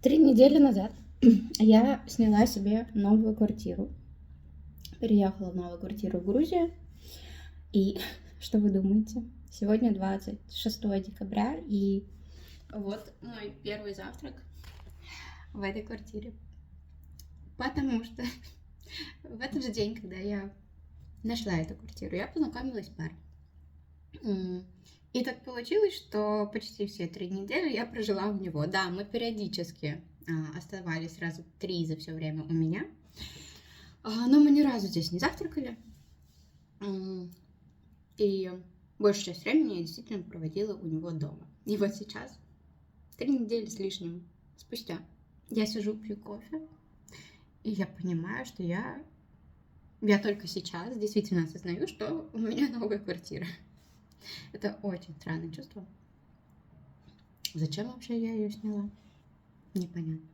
3 недели назад я сняла себе новую квартиру. Переехала в новую квартиру в Грузию. И что вы думаете? Сегодня 26 декабря, и вот мой первый завтрак в этой квартире. Потому что в этот же день, когда я нашла эту квартиру, я познакомилась с парнем. И так получилось, что почти все 3 недели я прожила у него. Да, мы периодически оставались раза 3 за все время у меня, но мы ни разу здесь не завтракали. И большую часть времени я действительно проводила у него дома. И вот сейчас, 3 недели с лишним спустя, я сижу, пью кофе, и я понимаю, что я только сейчас действительно осознаю, что у меня новая квартира. Это очень странное чувство. Зачем вообще я ее сняла? Непонятно.